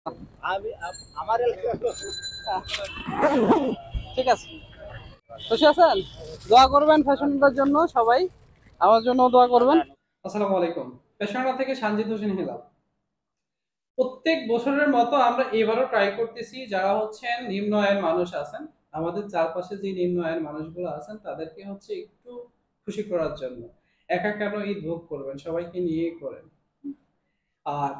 ঠিক আছে, খুশি আছেন? দোয়া করবেন ফ্যাশনটার জন্য সবাই, আমার জন্য দোয়া করবেন। আসসালামু আলাইকুম। ফ্যাশনটা থেকে সানজিদ হোসেন হিলাল। প্রত্যেক বছরের মতো আমরা এবারও ট্রাই করতেছি, যারা হচ্ছেন নিম্ন আয়ের মানুষ আছেন, আমাদের চারপাশে যে নিম্ন আয়ের মানুষগুলো আছেন তাদেরকে হচ্ছে একটু খুশি করার জন্য। একা কেন ঈদ ভোগ করবেন, সবাইকে নিয়েই করেন। আর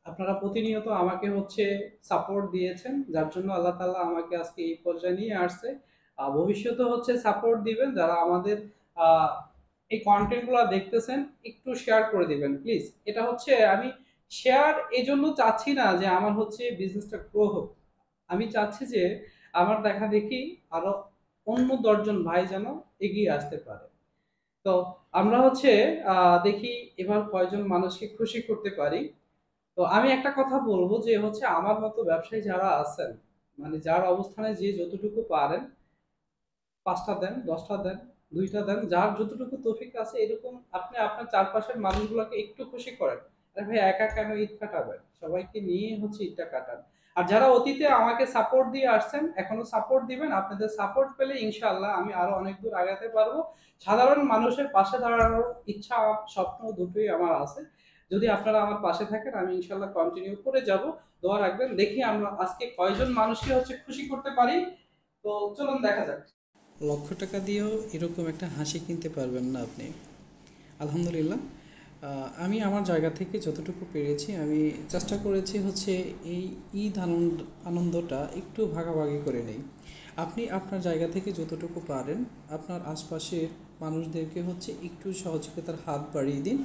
আপনারা প্রতিনিয়ত আমাকে হচ্ছে সাপোর্ট দিয়েছেন, যার জন্য আল্লাহ তাআলা আমাকে আজকে এই পর্যায়ে নিয়ে আসছে। ভবিষ্যতে হচ্ছে সাপোর্ট দিবেন, যারা আমাদের আহ, এই কন্টেন্ট গুলো দেখতেছেন একটু শেয়ার করে দিবেন প্লিজ। এটা হচ্ছে আমি শেয়ার এই জন্য চাচ্ছি না যে আমার হচ্ছে বিজনেসটা গ্রো হোক, আমি চাচ্ছি যে আমার দেখা দেখি আরো অন্য 10 জন ভাই যেন এগিয়ে আসতে পারে। তো আমরা হচ্ছে দেখি এবার কয়জন মানুষকে খুশি করতে পারি। তো আমি একটা কথা বলবো যে হচ্ছে আমার মতো ব্যবসায়ী যারা আছেন, মানে যার অবস্থানে যে যতটুকু পারেন, 5টা দেন, 10টা দেন, 2টা দেন, যার যতটুকু তৌফিক আছে এরকম আপনি আপনার চারপাশের মানুষগুলোকে একটু খুশি করেন। আরে ভাই একা কেন ঈদ কাটাবেন, সবাইকে নিয়ে হচ্ছে ঈদটা কাটান। আর যারা অতীতে আমাকে সাপোর্ট দিয়ে আসছেন এখনো সাপোর্ট দিবেন, আপনাদের সাপোর্ট পেলে ইনশাআল্লাহ আমি আরো অনেক দূর আগাতে পারবো। সাধারণ মানুষের পাশে দাঁড়ানোর ইচ্ছা স্বপ্ন দুটোই আমার আছে। যদি আপনারা আমার পাশে থাকেন আমি ইনশাআল্লাহ কন্টিনিউ করে যাব। দোয়া রাখবেন, দেখি আমরা আজকে কয়জন মানুষকে হচ্ছে খুশি করতে পারি। তো চলুন দেখা যাক। লক্ষ টাকা দিয়েও এরকম একটা হাসি কিনতে পারবেন না আপনি। আলহামদুলিল্লাহ, আমি আমার জায়গা থেকে যতটুকু পেরেছি আমি চেষ্টা করেছি হচ্ছে এই আনন্দটা একটু ভাগাভাগি করে নেই। আপনি আপনার জায়গা থেকে যতটুকু পারেন আপনার আশপাশের মানুষদেরকে হচ্ছে একটু সহযোগিতার হাত বাড়িয়ে দিন।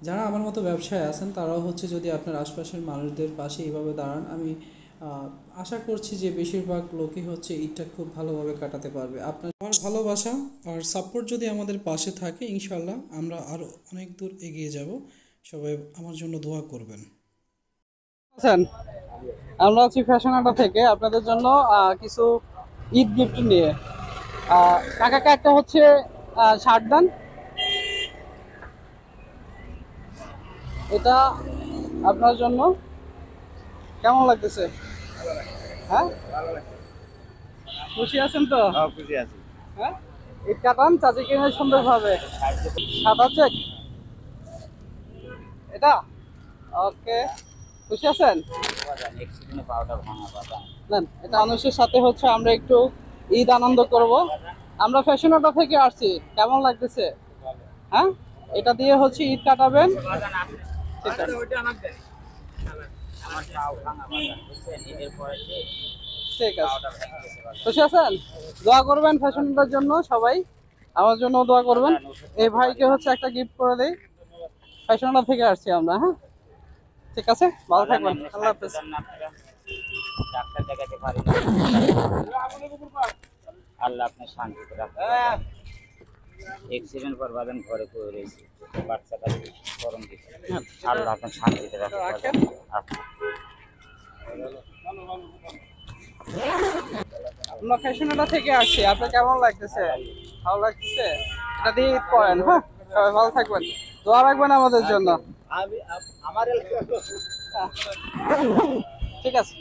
যারা আমার মতো ব্যবসায় আছেন তারাও হচ্ছে যদি আপনার আশপাশের মানুষদের পাশে এইভাবে দাঁড়ান, আমি আশা করছি যে বেশিরভাগ লোকই হচ্ছে ঈদটা খুব ভালোভাবে কাটাতে পারবে। আপনার আমার ভালোবাসা আর সাপোর্ট যদি আমাদের পাশে থাকে ইনশাল্লাহ আমরা আরও অনেক দূর এগিয়ে যাব। সবাই আমার জন্য দোয়া করবেন। আছেন, আমরা আছি ফ্যাশন আড্ডা থেকে আপনাদের জন্য কিছু ঈদ গিফট নিয়ে। কাকাকে একটা হচ্ছে শার্ট দেন, এটা আপনার জন্য। কেমন লাগতেছে? হ্যাঁ, খুশি আছেন তো? খুশি আছি। হ্যাঁ, ঈদ কাটান চাচিকে নিয়ে সুন্দরভাবে। সাদা চেক এটা, ওকে। খুশি আছেন? নেন, এটা মানুষের সাথে হচ্ছে আমরা একটু ঈদ আনন্দ করব। আমরা ফ্যাশন আড্ডা থেকে আসছি, কেমন লাগতেছে? হ্যাঁ, এটা দিয়ে হচ্ছে ঈদ কাটাবেন। ঠিক আছে, ঠিক আছে। খুশি আছেন? দোয়া করবেন ফ্যাশনটার জন্য সবাই, আমার জন্য দোয়া করবেন। এই ভাইকে হচ্ছে একটা গিফট করে দেই, ফ্যাশনটা থেকে আসছি আমরা। হ্যাঁ, ঠিক আছে, ভালো থাকবেন, আল্লাহ হাফেজ। ডাক্তার দেখাতে পারি না, আল্লাহ আপনার শান্তিতে রাখতে। অ্যাক্সিডেন্ট করবাদেন ঘরে পড়ে রয়েছে, বাচ্চা কাছে গরম দিচ্ছে, আল্লাহ আপনার শান্তিতে রাখতে। আমরা ফ্যাশনটা থেকে আসছি, আপনার কেমন লাগতেছে? ভালো লাগতেছে? এটা দিয়ে ঈদ করেন। হ্যাঁ, সবাই ভালো থাকবেন, দোয়া রাখবেন আমাদের জন্য। আমি আমার ঠিক আছে।